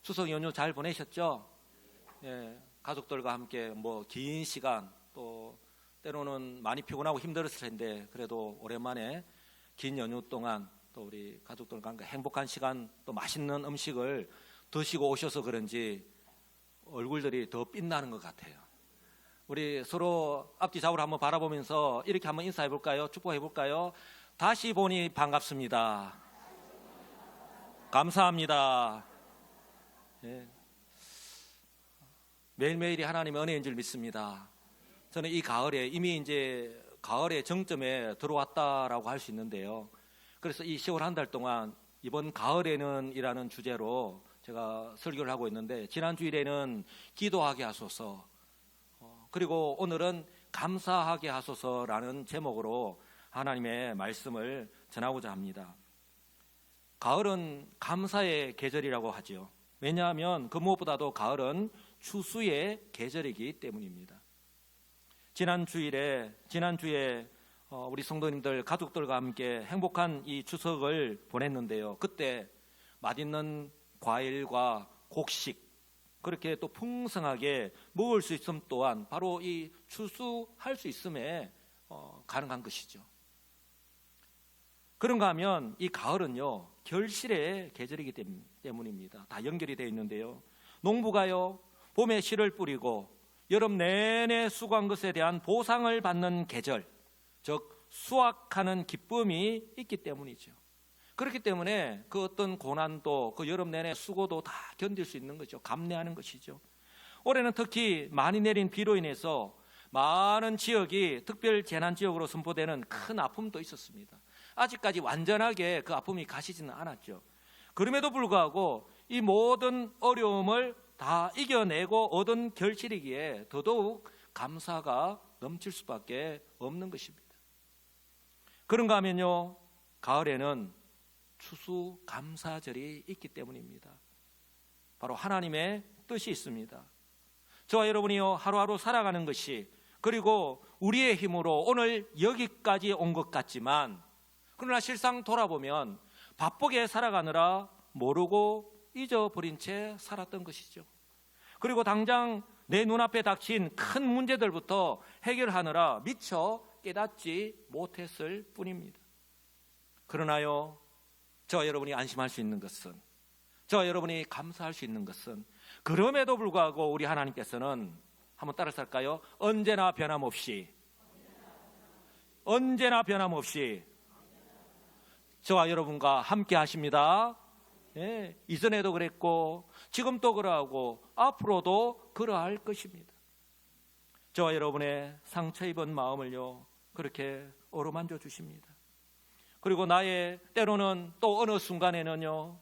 추석 연휴 잘 보내셨죠? 예, 가족들과 함께 긴 시간, 또 때로는 많이 피곤하고 힘들었을 텐데 그래도 오랜만에 긴 연휴 동안 또 우리 가족들과 함께 행복한 시간, 또 맛있는 음식을 드시고 오셔서 그런지 얼굴들이 더 빛나는 것 같아요. 우리 서로 앞뒤 좌우를 한번 바라보면서 이렇게 한번 인사해 볼까요? 축복해 볼까요? 다시 보니 반갑습니다. 감사합니다. 예. 매일매일이 하나님의 은혜인 줄 믿습니다. 저는 이 가을에 이미 이제 가을의 정점에 들어왔다라고 할 수 있는데요. 그래서 이 10월 한 달 동안 이번 가을에는 이라는 주제로 제가 설교를 하고 있는데, 지난 주일에는 기도하게 하소서, 그리고 오늘은 감사하게 하소서라는 제목으로 하나님의 말씀을 전하고자 합니다. 가을은 감사의 계절이라고 하죠. 왜냐하면 그 무엇보다도 가을은 추수의 계절이기 때문입니다. 지난주에 우리 성도님들 가족들과 함께 행복한 이 추석을 보냈는데요. 그때 맛있는 과일과 곡식 그렇게 또 풍성하게 먹을 수 있음 또한 바로 이 추수할 수 있음에 가능한 것이죠. 그런가 하면 이 가을은요, 결실의 계절이기 때문입니다. 다 연결이 되어 있는데요. 농부가요, 봄에 씨를 뿌리고 여름 내내 수고한 것에 대한 보상을 받는 계절, 즉 수확하는 기쁨이 있기 때문이죠. 그렇기 때문에 그 어떤 고난도, 그 여름 내내 수고도 다 견딜 수 있는 거죠. 감내하는 것이죠. 올해는 특히 많이 내린 비로 인해서 많은 지역이 특별 재난 지역으로 선포되는 큰 아픔도 있었습니다. 아직까지 완전하게 그 아픔이 가시지는 않았죠. 그럼에도 불구하고 이 모든 어려움을 다 이겨내고 얻은 결실이기에 더더욱 감사가 넘칠 수밖에 없는 것입니다. 그런가 하면요, 가을에는 추수감사절이 있기 때문입니다. 바로 하나님의 뜻이 있습니다. 저와 여러분이요, 하루하루 살아가는 것이, 그리고 우리의 힘으로 오늘 여기까지 온 것 같지만, 그러나 실상 돌아보면 바쁘게 살아가느라 모르고 잊어버린 채 살았던 것이죠. 그리고 당장 내 눈앞에 닥친 큰 문제들부터 해결하느라 미처 깨닫지 못했을 뿐입니다. 그러나요, 저와 여러분이 안심할 수 있는 것은, 저와 여러분이 감사할 수 있는 것은, 그럼에도 불구하고 우리 하나님께서는, 한번 따라서 할까요? 언제나 변함없이 저와 여러분과 함께 하십니다. 예, 이전에도 그랬고 지금 또 그러하고 앞으로도 그러할 것입니다. 저와 여러분의 상처 입은 마음을요, 그렇게 어루만져 주십니다. 그리고 나의 때로는 또 어느 순간에는요,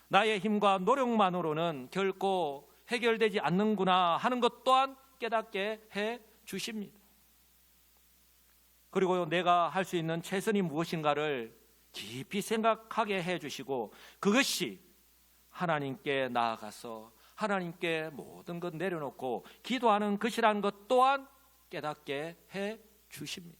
나의 힘과 노력만으로는 결코 해결되지 않는구나 하는 것 또한 깨닫게 해 주십니다. 그리고 내가 할 수 있는 최선이 무엇인가를 깊이 생각하게 해 주시고, 그것이 하나님께 나아가서 하나님께 모든 것 내려놓고 기도하는 것이라는 것 또한 깨닫게 해 주십니다.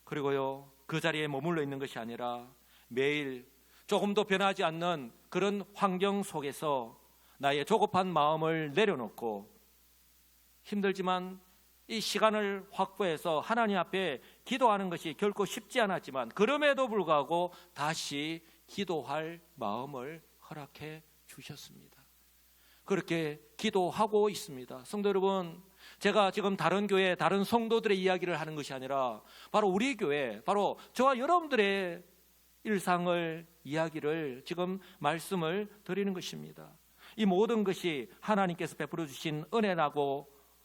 그리고요, 그 자리에 머물러 있는 것이 아니라 매일 조금도 변하지 않는 그런 환경 속에서 나의 조급한 마음을 내려놓고 힘들지만 이 시간을 확보해서 하나님 앞에 기도하는 것이 결코 쉽지 않았지만 그럼에도 불구하고 다시 기도할 마음을 허락해 주셨습니다. 그렇게 기도하고 있습니다. 성도 여러분, 제가 지금 다른 교회, 다른 성도들의 이야기를 하는 것이 아니라 바로 우리 교회, 바로 저와 여러분들의 일상을, 이야기를 지금 말씀을 드리는 것입니다. 이 모든 것이 하나님께서 베풀어 주신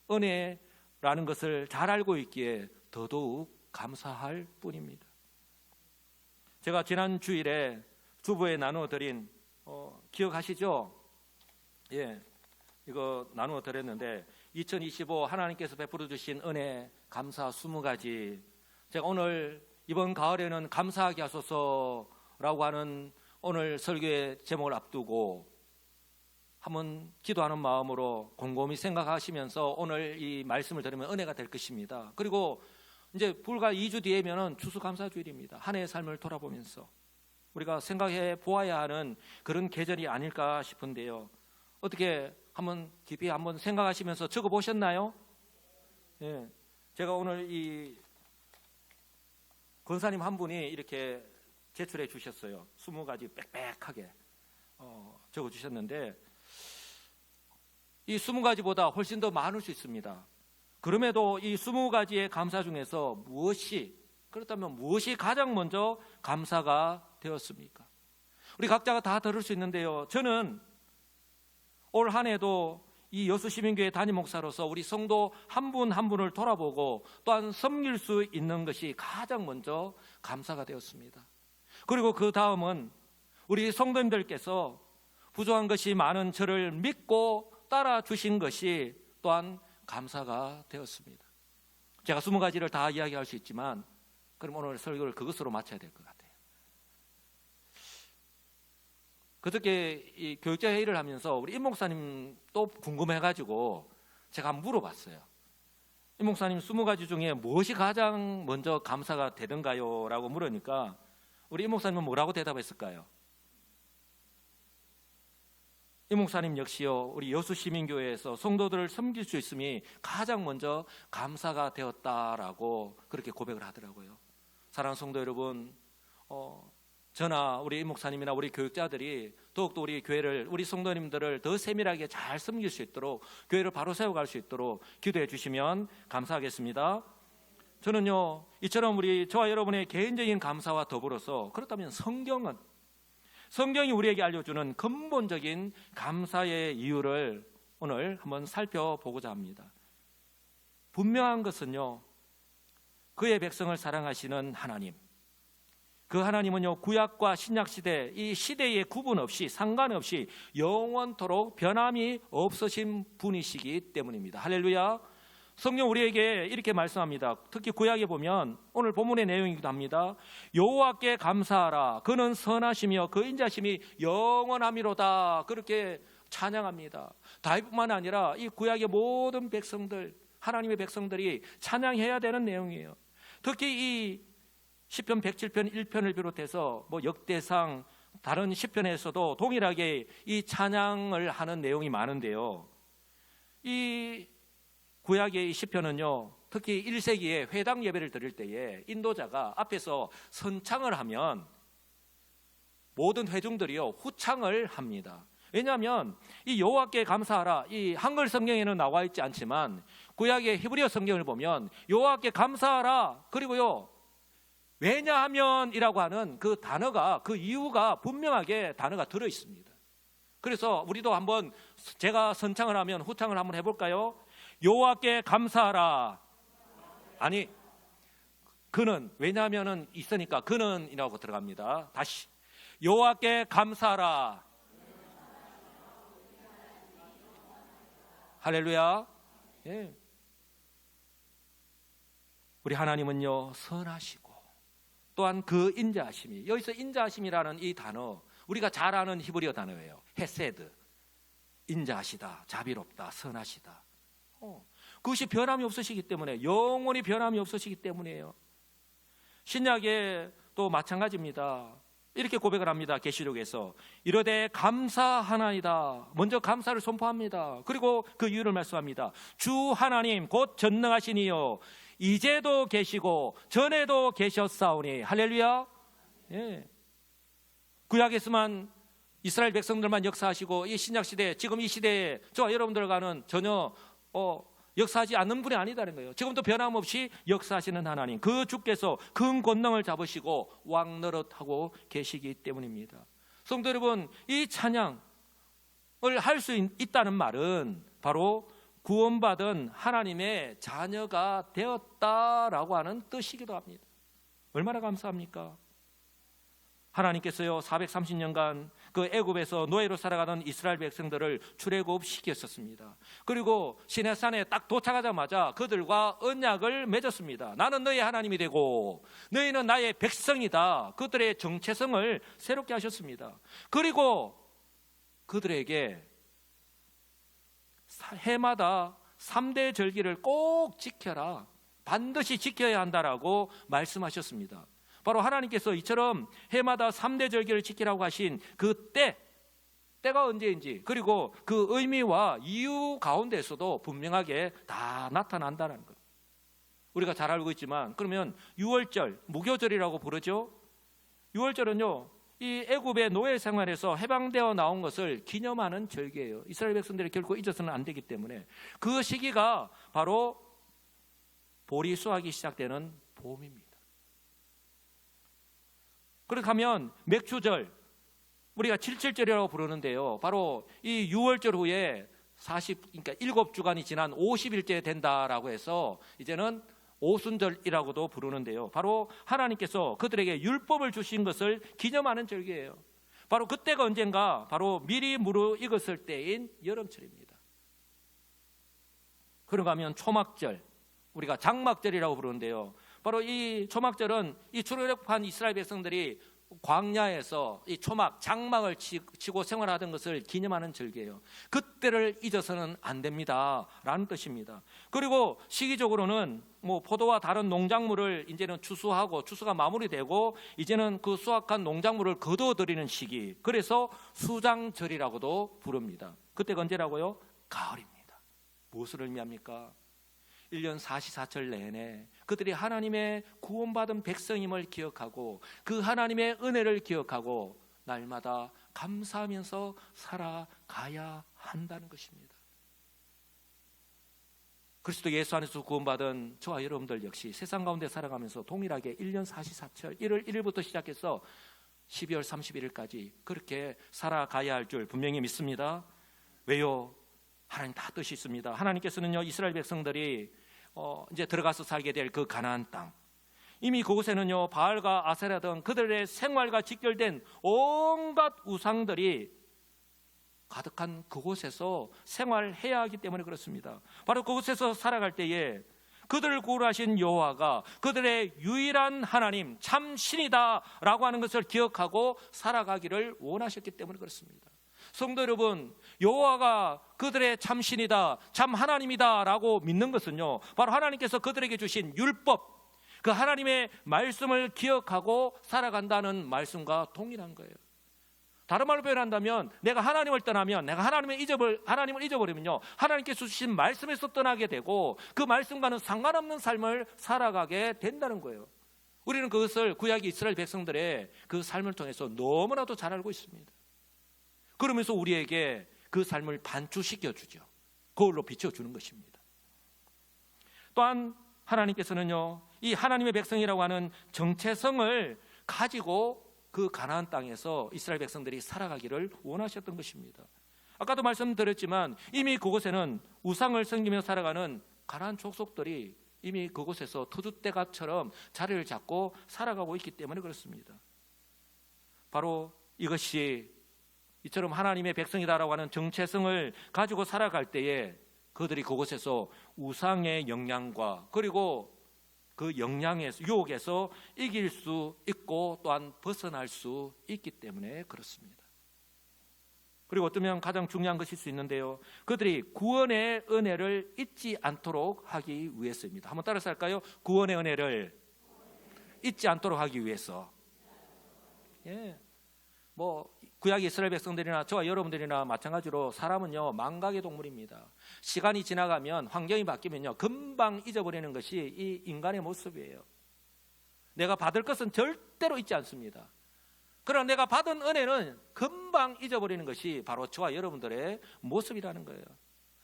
은혜라는 것을 잘 알고 있기에 더더욱 감사할 뿐입니다. 제가 지난 주일에 주보에 나누어 드린 기억하시죠? 예, 이거 나누어 드렸는데 2025 하나님께서 베풀어 주신 은혜 감사 20가지. 제가 오늘 이번 가을에는 감사하게 하소서라고 하는 오늘 설교의 제목을 앞두고 한번 기도하는 마음으로 곰곰이 생각하시면서 오늘 이 말씀을 들으면 은혜가 될 것입니다. 그리고 이제 불과 2주 뒤에면은 추수감사주일입니다. 한 해의 삶을 돌아보면서 우리가 생각해 보아야 하는 그런 계절이 아닐까 싶은데요. 어떻게 한번 깊이 한번 생각하시면서 적어 보셨나요? 예. 제가 오늘 이 권사님 한 분이 이렇게 제출해 주셨어요. 20가지 빽빽하게 적어 주셨는데 이 20가지보다 훨씬 더 많을 수 있습니다. 그럼에도 이 20가지의 감사 중에서 그렇다면 무엇이 가장 먼저 감사가 되었습니까? 우리 각자가 다 들을 수 있는데요. 저는 올 한 해도 이 여수시민교회 담임 목사로서 우리 성도 한 분 한 분을 돌아보고 또한 섬길 수 있는 것이 가장 먼저 감사가 되었습니다. 그리고 그 다음은 우리 성도님들께서 부족한 것이 많은 저를 믿고 따라 주신 것이 또한 감사가 되었습니다. 제가 20가지를 다 이야기할 수 있지만 그럼 오늘 설교를 그것으로 마쳐야 될 것 같아요. 그저께 이 교육자 회의를 하면서 우리 임 목사님 또 궁금해가지고 제가 한번 물어봤어요. 임 목사님 20가지 중에 무엇이 가장 먼저 감사가 되던가요? 라고 물으니까 우리 임 목사님은 뭐라고 대답했을까요? 임 목사님 역시요, 우리 여수시민교회에서 성도들을 섬길 수 있음이 가장 먼저 감사가 되었다라고 그렇게 고백을 하더라고요. 사랑하는 성도 여러분, 저나 우리 임 목사님이나 우리 교육자들이 더욱더 우리 교회를, 우리 성도님들을 더 세밀하게 잘 섬길 수 있도록, 교회를 바로 세워갈 수 있도록 기도해 주시면 감사하겠습니다. 저는요, 이처럼 우리 저와 여러분의 개인적인 감사와 더불어서 그렇다면 성경이 우리에게 알려주는 근본적인 감사의 이유를 오늘 한번 살펴보고자 합니다. 분명한 것은요, 그의 백성을 사랑하시는 하나님, 그 하나님은요, 구약과 신약 시대, 이 시대의 구분 없이, 상관없이 영원토록 변함이 없으신 분이시기 때문입니다. 할렐루야. 성경 우리에게 이렇게 말씀합니다. 특히 구약에 보면 오늘 본문의 내용이기도 합니다. 여호와께 감사하라. 그는 선하시며 그 인자심이 영원함이로다. 그렇게 찬양합니다. 다윗뿐만 아니라 이 구약의 모든 백성들, 하나님의 백성들이 찬양해야 되는 내용이에요. 특히 이 시편 107편 1편을 비롯해서 역대상 다른 시편에서도 동일하게 이 찬양을 하는 내용이 많은데요. 이 구약의 시편은요, 특히 1세기에 회당 예배를 드릴 때에 인도자가 앞에서 선창을 하면 모든 회중들이요 후창을 합니다. 왜냐하면 이 여호와께 감사하라, 이 한글 성경에는 나와 있지 않지만 구약의 히브리어 성경을 보면 여호와께 감사하라, 그리고요 왜냐하면이라고 하는 그 단어가, 그 이유가 분명하게 단어가 들어 있습니다. 그래서 우리도 한번 제가 선창을 하면 후창을 한번 해볼까요? 여호와께 감사하라. 아니, 그는, 왜냐하면은 있으니까 그는이라고 들어갑니다. 다시 여호와께 감사하라. 할렐루야. 예. 우리 하나님은요 선하시고 또한 그 인자하심이, 여기서 인자하심이라는 이 단어 우리가 잘 아는 히브리어 단어예요. 헤세드, 인자하시다, 자비롭다, 선하시다. 그것이 변함이 없으시기 때문에, 영원히 변함이 없으시기 때문이에요. 신약에 또 마찬가지입니다. 이렇게 고백을 합니다. 계시록에서 이르되 감사하나이다. 먼저 감사를 선포합니다. 그리고 그 이유를 말씀합니다. 주 하나님 곧 전능하신 이요 이제도 계시고 전에도 계셨사오니. 할렐루야. 예. 구약에서만 이스라엘 백성들만 역사하시고 이 신약 시대, 지금 이 시대에 저와 여러분들과는 전혀 역사하지 않는 분이 아니다는 거예요. 지금도 변함없이 역사하시는 하나님, 그 주께서 큰 권능을 잡으시고 왕노릇하고 계시기 때문입니다. 성도 여러분, 이 찬양을 할 수 있다는 말은 바로 구원받은 하나님의 자녀가 되었다라고 하는 뜻이기도 합니다. 얼마나 감사합니까? 하나님께서요 430년간 그 애굽에서 노예로 살아가던 이스라엘 백성들을 출애굽시켰었습니다. 그리고 시내산에 딱 도착하자마자 그들과 언약을 맺었습니다. 나는 너희 하나님이 되고 너희는 나의 백성이다. 그들의 정체성을 새롭게 하셨습니다. 그리고 그들에게 해마다 3대 절기를 꼭 지켜라, 반드시 지켜야 한다라고 말씀하셨습니다. 바로 하나님께서 이처럼 해마다 3대 절기를 지키라고 하신 그 때가 언제인지, 그리고 그 의미와 이유 가운데서도 분명하게 다 나타난다는 것. 우리가 잘 알고 있지만, 그러면 유월절, 무교절이라고 부르죠. 유월절은요, 이 애굽의 노예 생활에서 해방되어 나온 것을 기념하는 절기예요. 이스라엘 백성들이 결코 잊어서는 안 되기 때문에 그 시기가 바로 보리 수확이 시작되는 봄입니다. 그렇게 하면 맥주절, 우리가 칠칠절이라고 부르는데요, 바로 이 유월절 후에 그러니까 7주간이 지난 50일째 된다라고 해서 이제는 오순절이라고도 부르는데요, 바로 하나님께서 그들에게 율법을 주신 것을 기념하는 절기예요. 바로 그때가 언젠가 바로 미리 무르익었을 때인 여름철입니다. 그런가 하면 초막절, 우리가 장막절이라고 부르는데요, 바로 이 초막절은 이 출애굽한 이스라엘 백성들이 광야에서 이 초막, 장막을 치고 생활하던 것을 기념하는 절기예요. 그때를 잊어서는 안 됩니다라는 뜻입니다. 그리고 시기적으로는 포도와 다른 농작물을 이제는 추수하고 추수가 마무리되고 이제는 그 수확한 농작물을 거두어들이는 시기, 그래서 수장절이라고도 부릅니다. 그때가 언제라고요? 가을입니다. 무엇을 의미합니까? 1년 44철 내내 그들이 하나님의 구원받은 백성임을 기억하고 그 하나님의 은혜를 기억하고 날마다 감사하면서 살아가야 한다는 것입니다. 그리스도 예수 안에서 구원받은 저와 여러분들 역시 세상 가운데 살아가면서 동일하게 1년 44철 1월 1일부터 시작해서 12월 31일까지 그렇게 살아가야 할 줄 분명히 믿습니다. 왜요? 하나님 다 뜻이 있습니다. 하나님께서는요, 이스라엘 백성들이 이제 들어가서 살게 될 그 가나안 땅, 이미 그곳에는요 바알과 아세라 등 그들의 생활과 직결된 온갖 우상들이 가득한 그곳에서 생활해야 하기 때문에 그렇습니다. 바로 그곳에서 살아갈 때에 그들을 구원하신 여호와가 그들의 유일한 하나님, 참 신이다라고 하는 것을 기억하고 살아가기를 원하셨기 때문에 그렇습니다. 성도 여러분, 여호와가 그들의 참신이다, 참 하나님이다라고 믿는 것은요, 바로 하나님께서 그들에게 주신 율법, 그 하나님의 말씀을 기억하고 살아간다는 말씀과 동일한 거예요. 다른 말로 표현한다면, 내가 하나님을 떠나면, 내가 하나님을 잊어버리면요, 하나님께서 주신 말씀에서 떠나게 되고 그 말씀과는 상관없는 삶을 살아가게 된다는 거예요. 우리는 그것을 구약의 이스라엘 백성들의 그 삶을 통해서 너무나도 잘 알고 있습니다. 그러면서 우리에게 그 삶을 반추시켜 주죠. 거울로 비춰주는 것입니다. 또한 하나님께서는요, 이 하나님의 백성이라고 하는 정체성을 가지고 그 가나안 땅에서 이스라엘 백성들이 살아가기를 원하셨던 것입니다. 아까도 말씀드렸지만 이미 그곳에는 우상을 섬기며 살아가는 가나안 족속들이 이미 그곳에서 터줏대감처럼 자리를 잡고 살아가고 있기 때문에 그렇습니다. 바로 이것이 이처럼 하나님의 백성이다라고 하는 정체성을 가지고 살아갈 때에 그들이 그곳에서 우상의 영향과 그리고 그 영향에서, 유혹에서 이길 수 있고 또한 벗어날 수 있기 때문에 그렇습니다. 그리고 어쩌면 가장 중요한 것일 수 있는데요, 그들이 구원의 은혜를 잊지 않도록 하기 위해서입니다. 한번 따라서 할까요? 구원의 은혜를 잊지 않도록 하기 위해서. 구약 이스라엘 백성들이나 저와 여러분들이나 마찬가지로 사람은요 망각의 동물입니다. 시간이 지나가면, 환경이 바뀌면요 금방 잊어버리는 것이 이 인간의 모습이에요. 내가 받을 것은 절대로 잊지 않습니다. 그러나 내가 받은 은혜는 금방 잊어버리는 것이 바로 저와 여러분들의 모습이라는 거예요.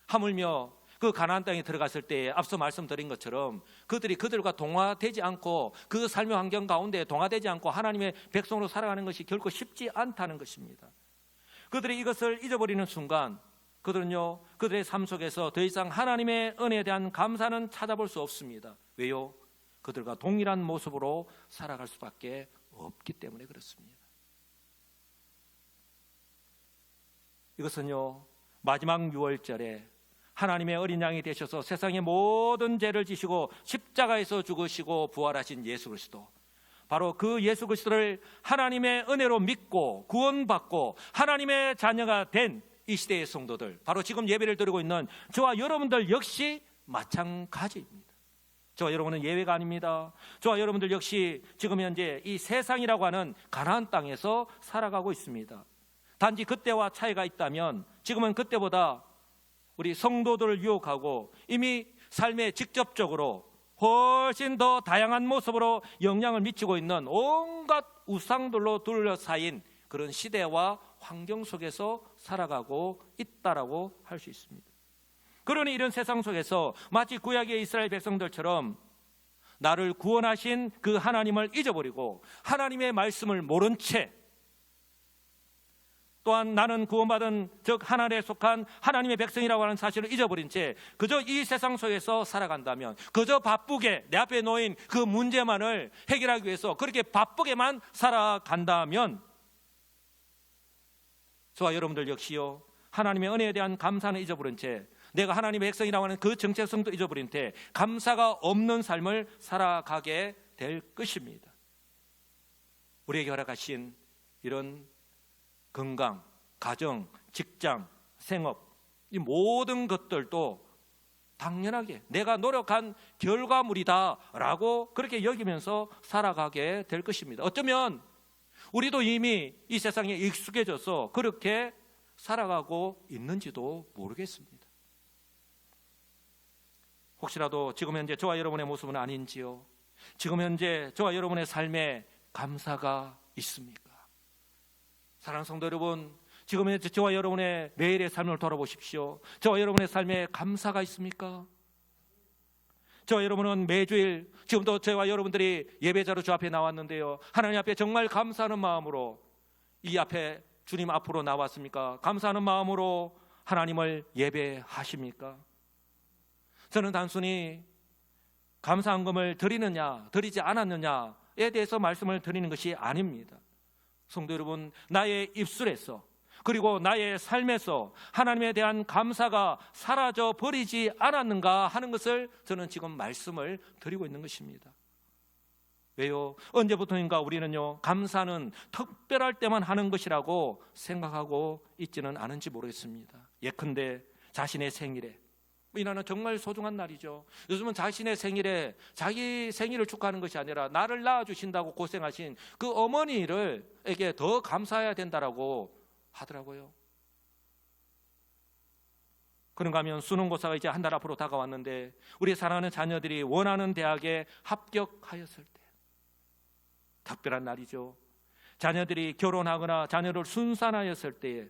하물며 그 가나안 땅에 들어갔을 때 앞서 말씀드린 것처럼 그들이 그들과 동화되지 않고 그 삶의 환경 가운데 동화되지 않고 하나님의 백성으로 살아가는 것이 결코 쉽지 않다는 것입니다. 그들이 이것을 잊어버리는 순간 그들은요 그들의 삶 속에서 더 이상 하나님의 은혜에 대한 감사는 찾아볼 수 없습니다. 왜요? 그들과 동일한 모습으로 살아갈 수밖에 없기 때문에 그렇습니다. 이것은요 마지막 유월절에 하나님의 어린 양이 되셔서 세상의 모든 죄를 지시고 십자가에서 죽으시고 부활하신 예수 그리스도, 바로 그 예수 그리스도를 하나님의 은혜로 믿고 구원받고 하나님의 자녀가 된 이 시대의 성도들, 바로 지금 예배를 드리고 있는 저와 여러분들 역시 마찬가지입니다. 저와 여러분은 예외가 아닙니다. 저와 여러분들 역시 지금 현재 이 세상이라고 하는 가나안 땅에서 살아가고 있습니다. 단지 그때와 차이가 있다면 지금은 그때보다 우리 성도들을 유혹하고 이미 삶에 직접적으로 훨씬 더 다양한 모습으로 영향을 미치고 있는 온갖 우상들로 둘러싸인 그런 시대와 환경 속에서 살아가고 있다라고 할 수 있습니다. 그러니 이런 세상 속에서 마치 구약의 이스라엘 백성들처럼 나를 구원하신 그 하나님을 잊어버리고 하나님의 말씀을 모른 채, 또한 나는 구원받은 즉 하나님에 속한 하나님의 백성이라고 하는 사실을 잊어버린 채 그저 이 세상 속에서 살아간다면, 그저 바쁘게 내 앞에 놓인 그 문제만을 해결하기 위해서 그렇게 바쁘게만 살아간다면 저와 여러분들 역시요, 하나님의 은혜에 대한 감사는 잊어버린 채, 내가 하나님의 백성이라고 하는 그 정체성도 잊어버린 채 감사가 없는 삶을 살아가게 될 것입니다. 우리에게 허락하신 이런 건강, 가정, 직장, 생업, 이 모든 것들도 당연하게 내가 노력한 결과물이다라고 그렇게 여기면서 살아가게 될 것입니다. 어쩌면 우리도 이미 이 세상에 익숙해져서 그렇게 살아가고 있는지도 모르겠습니다. 혹시라도 지금 현재 저와 여러분의 모습은 아닌지요? 지금 현재 저와 여러분의 삶에 감사가 있습니까? 사랑하는 성도 여러분, 지금 현재 저와 여러분의 매일의 삶을 돌아보십시오. 저와 여러분의 삶에 감사가 있습니까? 저와 여러분은 매주일, 지금도 저와 여러분들이 예배자로 주 앞에 나왔는데요, 하나님 앞에 정말 감사하는 마음으로 이 앞에 주님 앞으로 나왔습니까? 감사하는 마음으로 하나님을 예배하십니까? 저는 단순히 감사한금을 드리느냐 드리지 않았느냐에 대해서 말씀을 드리는 것이 아닙니다. 성도 여러분, 나의 입술에서 그리고 나의 삶에서 하나님에 대한 감사가 사라져 버리지 않았는가 하는 것을 저는 지금 말씀을 드리고 있는 것입니다. 왜요? 언제부터인가 우리는요, 감사는 특별할 때만 하는 것이라고 생각하고 있지는 않은지 모르겠습니다. 예컨대 자신의 생일에, 이날은 정말 소중한 날이죠. 요즘은 자신의 생일에 자기 생일을 축하하는 것이 아니라 나를 낳아주신다고 고생하신 그 어머니에게 더 감사해야 된다라고 하더라고요. 그런가 하면 수능고사가 이제 한 달 앞으로 다가왔는데 우리 사랑하는 자녀들이 원하는 대학에 합격하였을 때 특별한 날이죠. 자녀들이 결혼하거나 자녀를 순산하였을 때에,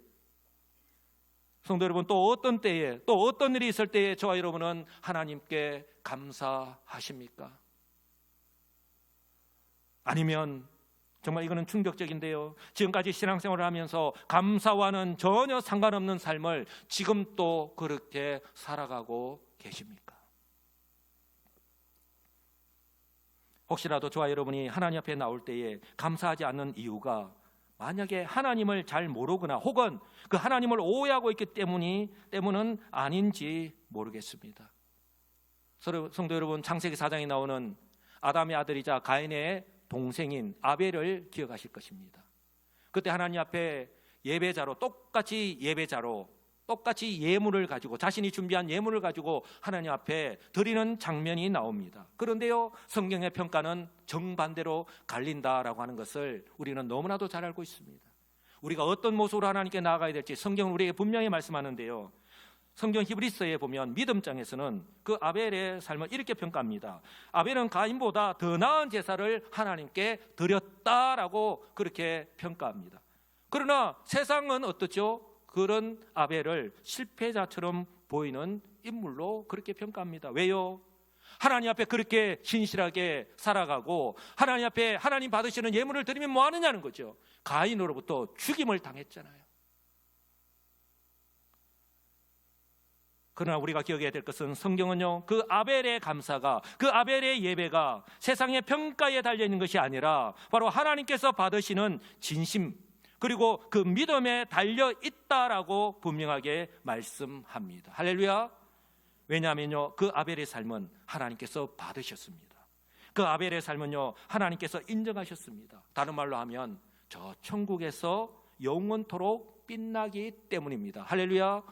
성도 여러분, 또 어떤 때에, 또 어떤 일이 있을 때에 저와 여러분은 하나님께 감사하십니까? 아니면 정말 이거는 충격적인데요, 지금까지 신앙생활을 하면서 감사와는 전혀 상관없는 삶을 지금 또 그렇게 살아가고 계십니까? 혹시라도 저와 여러분이 하나님 앞에 나올 때에 감사하지 않는 이유가 만약에 하나님을 잘 모르거나 혹은 그 하나님을 오해하고 있기 때문은 아닌지 모르겠습니다. 성도 여러분, 창세기 4장에 나오는 아담의 아들이자 가인의 동생인 아벨을 기억하실 것입니다. 그때 하나님 앞에 예배자로, 똑같이 예물을 가지고, 자신이 준비한 예물을 가지고 하나님 앞에 드리는 장면이 나옵니다. 그런데요, 성경의 평가는 정반대로 갈린다라고 하는 것을 우리는 너무나도 잘 알고 있습니다. 우리가 어떤 모습으로 하나님께 나아가야 될지 성경은 우리에게 분명히 말씀하는데요, 성경 히브리서에 보면 믿음장에서는 그 아벨의 삶을 이렇게 평가합니다. 아벨은 가인보다 더 나은 제사를 하나님께 드렸다라고 그렇게 평가합니다. 그러나 세상은 어떻죠? 그런 아벨을 실패자처럼 보이는 인물로 그렇게 평가합니다. 왜요? 하나님 앞에 그렇게 신실하게 살아가고 하나님 앞에 하나님 받으시는 예물을 드리면 뭐 하느냐는 거죠. 가인으로부터 죽임을 당했잖아요. 그러나 우리가 기억해야 될 것은 성경은요, 그 아벨의 감사가, 그 아벨의 예배가 세상의 평가에 달려있는 것이 아니라 바로 하나님께서 받으시는 진심 그리고 그 믿음에 달려있다라고 분명하게 말씀합니다. 할렐루야. 왜냐하면요, 그 아벨의 삶은 하나님께서 받으셨습니다. 그 아벨의 삶은요, 하나님께서 인정하셨습니다. 다른 말로 하면 저 천국에서 영원토록 빛나기 때문입니다. 할렐루야.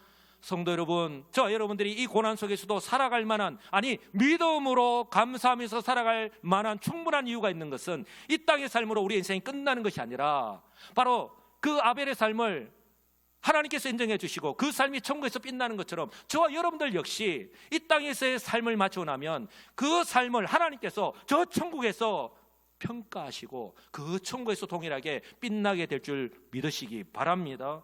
성도 여러분, 저와 여러분들이 이 고난 속에서도 살아갈 만한, 아니 믿음으로 감사하면서 살아갈 만한 충분한 이유가 있는 것은 이 땅의 삶으로 우리 인생이 끝나는 것이 아니라 바로 그 아벨의 삶을 하나님께서 인정해 주시고 그 삶이 천국에서 빛나는 것처럼 저와 여러분들 역시 이 땅에서의 삶을 마치고 나면 그 삶을 하나님께서 저 천국에서 평가하시고 그 천국에서 동일하게 빛나게 될 줄 믿으시기 바랍니다.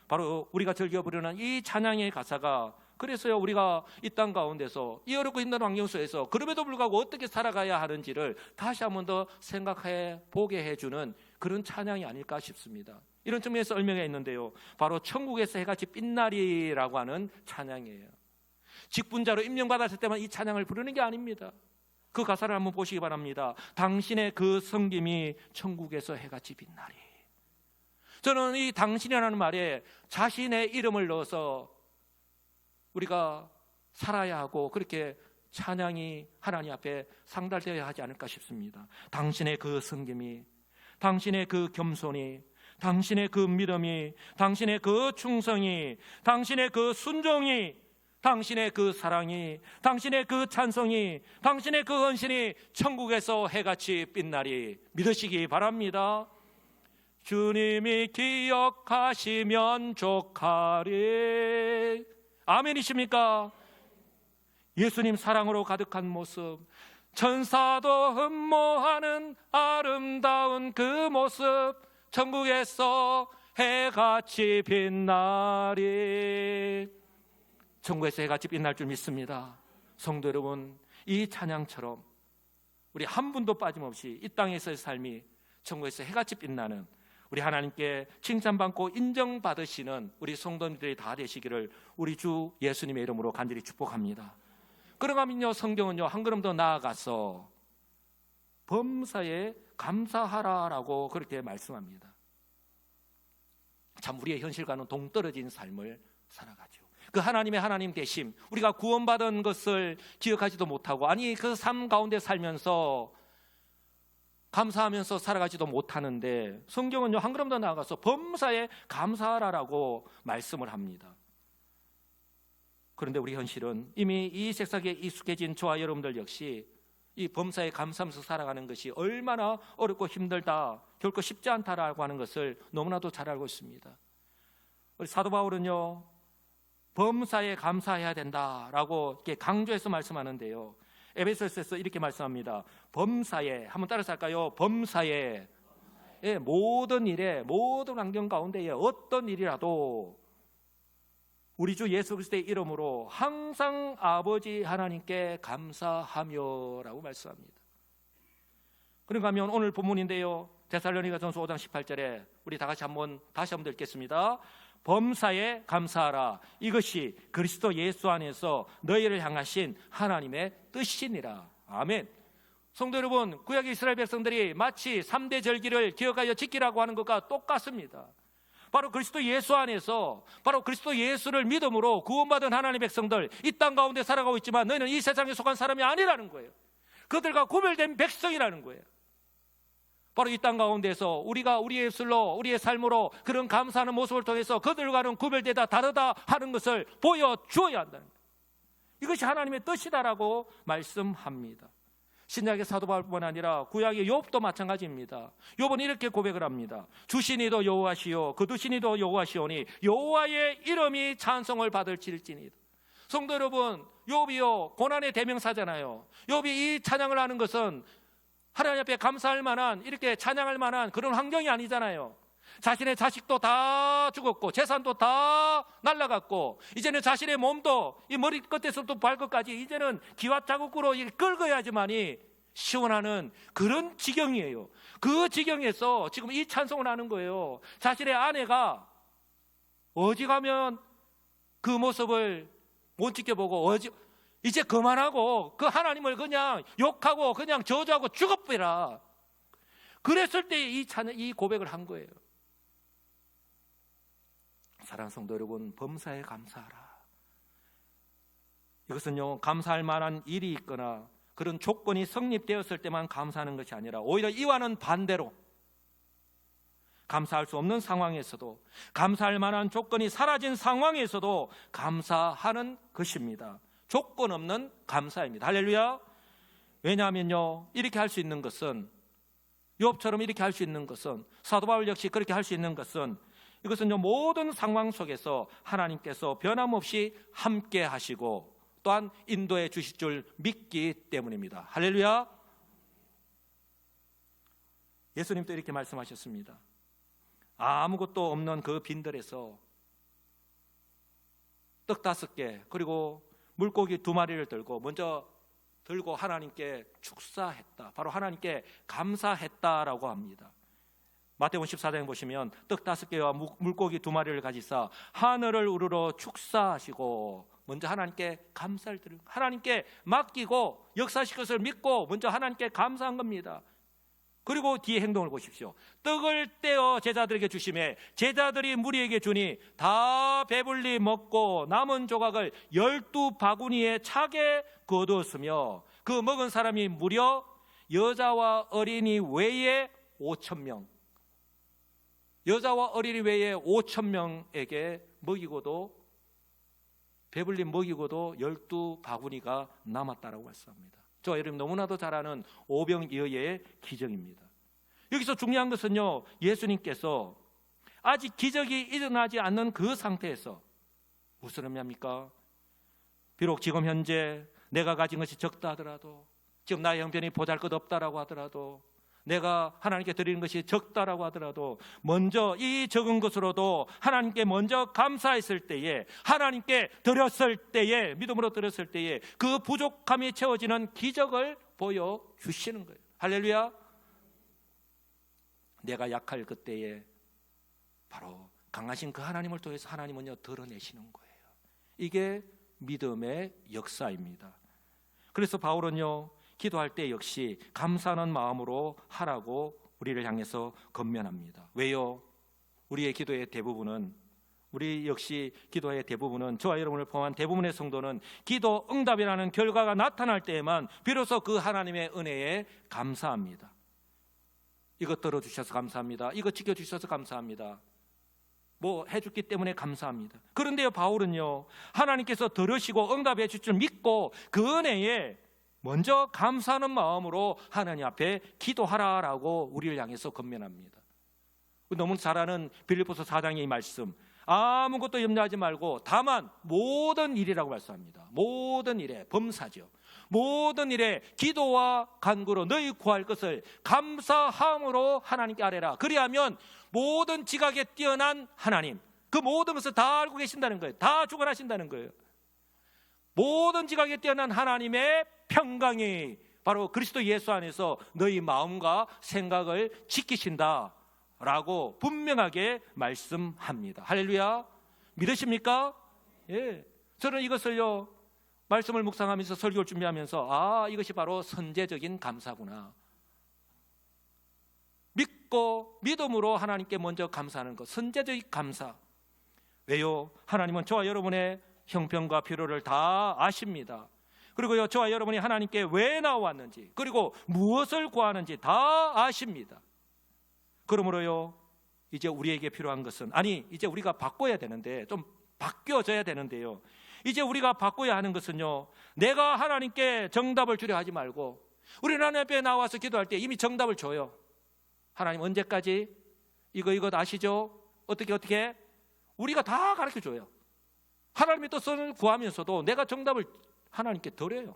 바로 우리가 즐겨 부르는 이 찬양의 가사가, 그래서요 우리가 이 땅 가운데서 이 어렵고 힘든 환경 속에서 그럼에도 불구하고 어떻게 살아가야 하는지를 다시 한 번 더 생각해 보게 해주는 그런 찬양이 아닐까 싶습니다. 이런 측면에서 설명해 있는데요, 바로 천국에서 해같이 빛나리라고 하는 찬양이에요. 직분자로 임명받았을 때만 이 찬양을 부르는 게 아닙니다. 그 가사를 한번 보시기 바랍니다. 당신의 그 섬김이 천국에서 해같이 빛나리. 저는 이 당신이라는 말에 자신의 이름을 넣어서 우리가 살아야 하고 그렇게 찬양이 하나님 앞에 상달되어야 하지 않을까 싶습니다. 당신의 그 섬김이, 당신의 그 겸손이, 당신의 그 믿음이, 당신의 그 충성이, 당신의 그 순종이, 당신의 그 사랑이, 당신의 그 찬송이, 당신의 그 헌신이 천국에서 해같이 빛나리 믿으시기 바랍니다. 주님이 기억하시면 족하리. 아멘이십니까? 예수님 사랑으로 가득한 모습, 천사도 흠모하는 아름다운 그 모습, 천국에서 해같이 빛나리. 천국에서 해같이 빛날 줄 믿습니다. 성도 여러분, 이 찬양처럼 우리 한 분도 빠짐없이 이 땅에서의 삶이 천국에서 해같이 빛나는, 우리 하나님께 칭찬받고 인정받으시는 우리 성도님들이 다 되시기를 우리 주 예수님의 이름으로 간절히 축복합니다. 그런가 하면요, 성경은요 한 걸음 더 나아가서 범사에 감사하라라고 그렇게 말씀합니다. 참 우리의 현실과는 동떨어진 삶을 살아가죠. 그 하나님의 하나님 되심, 우리가 구원받은 것을 기억하지도 못하고, 아니 그 삶 가운데 살면서 감사하면서 살아가지도 못하는데, 성경은요 한 걸음 더 나아가서 범사에 감사하라라고 말씀을 합니다. 그런데 우리 현실은 이미 이 세상에 익숙해진 저와 여러분들 역시 이 범사에 감사하면서 살아가는 것이 얼마나 어렵고 힘들다, 결코 쉽지 않다라고 하는 것을 너무나도 잘 알고 있습니다. 우리 사도 바울은요 범사에 감사해야 된다라고 이렇게 강조해서 말씀하는데요, 에베소서에서 이렇게 말씀합니다. 범사에, 한번 따라서 할까요? 범사에, 모든 일에, 모든 환경 가운데에 어떤 일이라도 우리 주 예수 그리스도의 이름으로 항상 아버지 하나님께 감사하며 라고 말씀합니다. 그런가 하면 오늘 본문인데요, 데살로니가전서 5장 18절에 우리 다시 한번 읽겠습니다. 범사에 감사하라. 이것이 그리스도 예수 안에서 너희를 향하신 하나님의 뜻이니라. 아멘. 성도 여러분, 구약의 이스라엘 백성들이 마치 3대 절기를 기억하여 지키라고 하는 것과 똑같습니다. 바로 그리스도 예수 안에서, 바로 그리스도 예수를 믿음으로 구원받은 하나님의 백성들, 이 땅 가운데 살아가고 있지만 너희는 이 세상에 속한 사람이 아니라는 거예요. 그들과 구별된 백성이라는 거예요. 바로 이 땅 가운데서 우리가 우리의 입술로, 우리의 삶으로 그런 감사하는 모습을 통해서 그들과는 구별되다 다르다 하는 것을 보여주어야 한다는 거예요. 이것이 하나님의 뜻이다라고 말씀합니다. 신약의 사도 바울뿐만 아니라 구약의 욥도 마찬가지입니다. 욥은 이렇게 고백을 합니다. 주신이도 여호와시요 거두신이도 여호와시오니 여호와의 이름이 찬송을 받을지니이다. 성도 여러분, 욥이요 고난의 대명사잖아요. 욥이 이 찬양을 하는 것은 하나님 앞에 감사할 만한, 이렇게 찬양할 만한 그런 환경이 아니잖아요. 자신의 자식도 다 죽었고 재산도 다 날라갔고, 이제는 자신의 몸도 이 머리 끝에서부터 발끝까지 이제는 기와 자국으로 긁어야지만이 시원하는 그런 지경이에요. 그 지경에서 지금 이 찬송을 하는 거예요. 자신의 아내가 어지가면 그 모습을 못 지켜보고 이제 그만하고 그 하나님을 그냥 욕하고 그냥 저주하고 죽어버려라. 그랬을 때 이 고백을 한 거예요. 사랑하는 성도 여러분, 범사에 감사하라. 이것은요 감사할 만한 일이 있거나 그런 조건이 성립되었을 때만 감사하는 것이 아니라 오히려 이와는 반대로 감사할 수 없는 상황에서도, 감사할 만한 조건이 사라진 상황에서도 감사하는 것입니다. 조건 없는 감사입니다. 할렐루야. 왜냐하면요, 이렇게 할 수 있는 것은, 욥처럼 이렇게 할 수 있는 것은, 사도 바울 역시 그렇게 할 수 있는 것은, 이것은요, 모든 상황 속에서 하나님께서 변함없이 함께 하시고 또한 인도해 주실 줄 믿기 때문입니다. 할렐루야. 예수님도 이렇게 말씀하셨습니다. 아무것도 없는 그 빈들에서 떡 5개 그리고 물고기 2마리를 들고 하나님께 축사했다. 바로 하나님께 감사했다라고 합니다. 마태복음 14장에 보시면 떡 5개와 물고기 2마리를 가지사 하늘을 우러러 축사하시고 먼저 하나님께 감사를 드리고 하나님께 맡기고 역사하실 것을 믿고 먼저 하나님께 감사한 겁니다. 그리고 뒤에 행동을 보십시오. 떡을 떼어 제자들에게 주시매 제자들이 무리에게 주니 다 배불리 먹고 남은 조각을 12바구니에 차게 거두었으며 그 먹은 사람이 무려 여자와 어린이 외에 5,000명, 여자와 어린이 외에 5,000명에게 먹이고도 배불리 먹이고도 12바구니가 남았다라고 말씀합니다. 저 여러분 너무나도 잘 아는 오병이어의 기적입니다. 여기서 중요한 것은요, 예수님께서 아직 기적이 일어나지 않는 그 상태에서 무슨 의미입니까? 비록 지금 현재 내가 가진 것이 적다 하더라도, 지금 나의 형편이 보잘것없다라고 하더라도, 내가 하나님께 드리는 것이 적다라고 하더라도 먼저 이 적은 것으로도 하나님께 먼저 감사했을 때에, 하나님께 드렸을 때에, 믿음으로 드렸을 때에 그 부족함이 채워지는 기적을 보여주시는 거예요. 할렐루야. 내가 약할 그때에 바로 강하신 그 하나님을 통해서 하나님은요 드러내시는 거예요. 이게 믿음의 역사입니다. 그래서 바울은요 기도할 때 역시 감사하는 마음으로 하라고 우리를 향해서 권면합니다. 왜요? 우리 역시 기도의 대부분은, 저와 여러분을 포함한 대부분의 성도는 기도 응답이라는 결과가 나타날 때에만 비로소 그 하나님의 은혜에 감사합니다. 이것 들어주셔서 감사합니다. 이것 지켜주셔서 감사합니다. 뭐 해줬기 때문에 감사합니다. 그런데요, 바울은요 하나님께서 들으시고 응답해 주실 줄 믿고 그 은혜에 먼저 감사하는 마음으로 하나님 앞에 기도하라라고 우리를 향해서 권면합니다. 너무 잘 아는 빌립보서 4장의 이 말씀, 아무것도 염려하지 말고 다만 모든 일이라고 말씀합니다. 모든 일에, 범사죠. 모든 일에 기도와 간구로 너희 구할 것을 감사함으로 하나님께 아뢰라. 그리하면 모든 지각에 뛰어난 하나님, 그 모든 것을 다 알고 계신다는 거예요. 다 주관하신다는 거예요. 모든 지각에 뛰어난 하나님의 평강이 바로 그리스도 예수 안에서 너희 마음과 생각을 지키신다라고 분명하게 말씀합니다. 할렐루야. 믿으십니까? 예. 저는 이것을요 말씀을 묵상하면서 설교를 준비하면서 이것이 바로 선제적인 감사구나. 믿고 믿음으로 하나님께 먼저 감사하는 것, 선제적인 감사. 왜요? 하나님은 저와 여러분의 형편과 필요를 다 아십니다. 그리고요 저와 여러분이 하나님께 왜 나왔는지, 그리고 무엇을 구하는지 다 아십니다. 그러므로요 이제 우리에게 필요한 것은, 이제 우리가 바꿔야 되는데, 좀 바뀌어져야 되는데요, 이제 우리가 바꿔야 하는 것은요, 내가 하나님께 정답을 주려 하지 말고, 우리는 하나님 앞에 나와서 기도할 때 이미 정답을 줘요. 하나님 언제까지? 이거 아시죠? 어떻게? 우리가 다 가르쳐줘요. 하나님의 뜻을 구하면서도 내가 정답을 하나님께 드려요.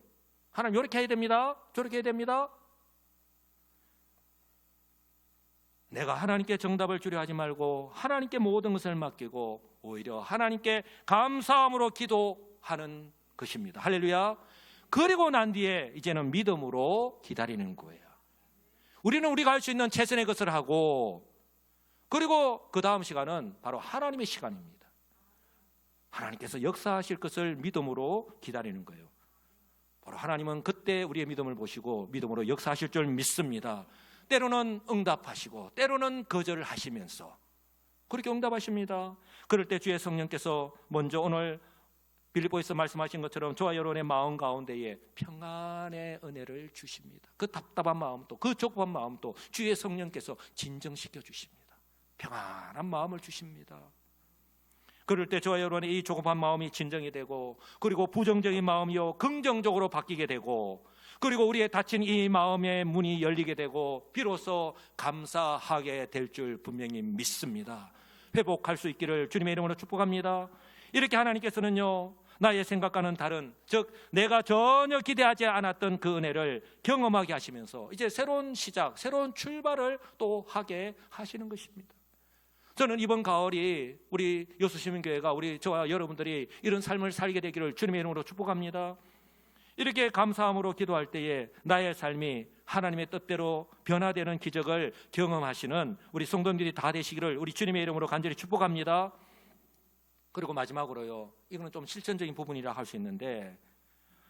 하나님 이렇게 해야 됩니다. 저렇게 해야 됩니다. 내가 하나님께 정답을 주려 하지 말고 하나님께 모든 것을 맡기고 오히려 하나님께 감사함으로 기도하는 것입니다. 할렐루야. 그리고 난 뒤에 이제는 믿음으로 기다리는 거예요. 우리는 우리가 할 수 있는 최선의 것을 하고, 그리고 그 다음 시간은 바로 하나님의 시간입니다. 하나님께서 역사하실 것을 믿음으로 기다리는 거예요. 바로 하나님은 그때 우리의 믿음을 보시고 믿음으로 역사하실 줄 믿습니다. 때로는 응답하시고 때로는 거절하시면서 그렇게 응답하십니다. 그럴 때 주의 성령께서 먼저 오늘 빌립보에서 말씀하신 것처럼 저와 여러분의 마음 가운데에 평안의 은혜를 주십니다. 그 답답한 마음도, 그 족한 마음도 주의 성령께서 진정시켜 주십니다. 평안한 마음을 주십니다. 그럴 때 저와 여러분의 이 조급한 마음이 진정이 되고, 그리고 부정적인 마음이요 긍정적으로 바뀌게 되고, 그리고 우리의 닫힌 이 마음의 문이 열리게 되고 비로소 감사하게 될 줄 분명히 믿습니다. 회복할 수 있기를 주님의 이름으로 축복합니다. 이렇게 하나님께서는요, 나의 생각과는 다른, 즉 내가 전혀 기대하지 않았던 그 은혜를 경험하게 하시면서 이제 새로운 시작, 새로운 출발을 또 하게 하시는 것입니다. 저는 이번 가을이 우리 여수시민교회가, 우리 저와 여러분들이 이런 삶을 살게 되기를 주님의 이름으로 축복합니다. 이렇게 감사함으로 기도할 때에 나의 삶이 하나님의 뜻대로 변화되는 기적을 경험하시는 우리 성도님들이 다 되시기를 우리 주님의 이름으로 간절히 축복합니다. 그리고 마지막으로요, 이거는 좀 실천적인 부분이라 할 수 있는데,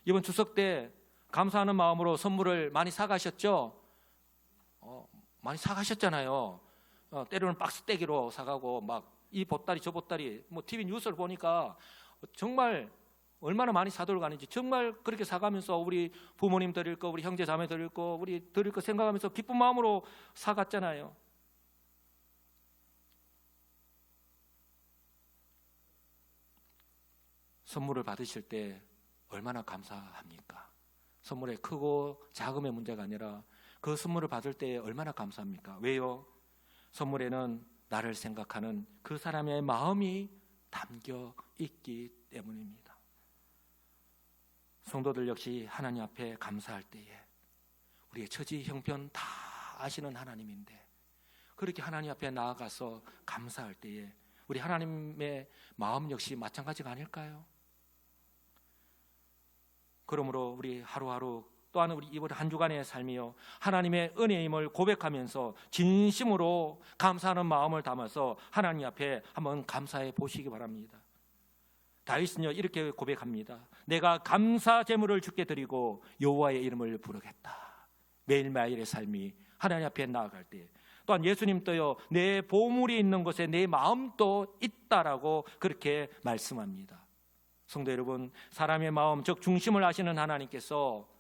이번 추석 때 감사하는 마음으로 선물을 많이 사가셨죠? 많이 사가셨잖아요. 때로는 박스 떼기로 사가고 막 이 보따리 저 보따리, 뭐 TV 뉴스를 보니까 정말 얼마나 많이 사들고 가는지, 정말 그렇게 사가면서 우리 부모님 드릴 거, 우리 형제 자매 드릴 거, 우리 드릴 거 생각하면서 기쁜 마음으로 사갔잖아요. 선물을 받으실 때 얼마나 감사합니까? 선물의 크고 작음의 문제가 아니라 그 선물을 받을 때 얼마나 감사합니까? 왜요? 선물에는 나를 생각하는 그 사람의 마음이 담겨 있기 때문입니다. 성도들 역시 하나님 앞에 감사할 때에 우리의 처지 형편 다 아시는 하나님인데, 그렇게 하나님 앞에 나아가서 감사할 때에 우리 하나님의 마음 역시 마찬가지가 아닐까요? 그러므로 우리 하루하루 또한 우리 이번 한 주간의 삶이요, 하나님의 은혜임을 고백하면서 진심으로 감사하는 마음을 담아서 하나님 앞에 한번 감사해 보시기 바랍니다. 다윗은요 이렇게 고백합니다. 내가 감사 제물을 주께 드리고 여호와의 이름을 부르겠다. 매일매일의 삶이 하나님 앞에 나아갈 때, 또한 예수님도요 내 보물이 있는 곳에 내 마음도 있다라고 그렇게 말씀합니다. 성도 여러분, 사람의 마음 즉 중심을 아시는 하나님께서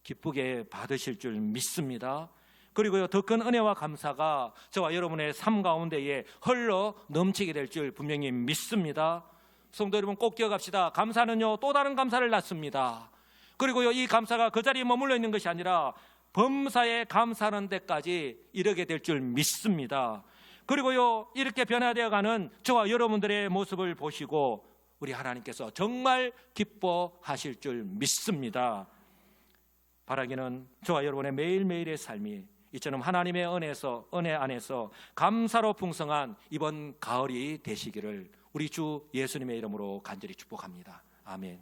기쁘게 받으실 줄 믿습니다. 그리고요 더 큰 은혜와 감사가 저와 여러분의 삶 가운데에 흘러 넘치게 될 줄 분명히 믿습니다. 성도 여러분, 꼭 기억합시다. 감사는요 또 다른 감사를 낳습니다. 그리고요 이 감사가 그 자리에 머물러 있는 것이 아니라 범사에 감사하는 데까지 이르게 될 줄 믿습니다. 그리고요 이렇게 변화되어가는 저와 여러분들의 모습을 보시고 우리 하나님께서 정말 기뻐하실 줄 믿습니다. 바라기는 저와 여러분의 매일매일의 삶이 이처럼 하나님의 은혜 안에서 감사로 풍성한 이번 가을이 되시기를 우리 주 예수님의 이름으로 간절히 축복합니다. 아멘.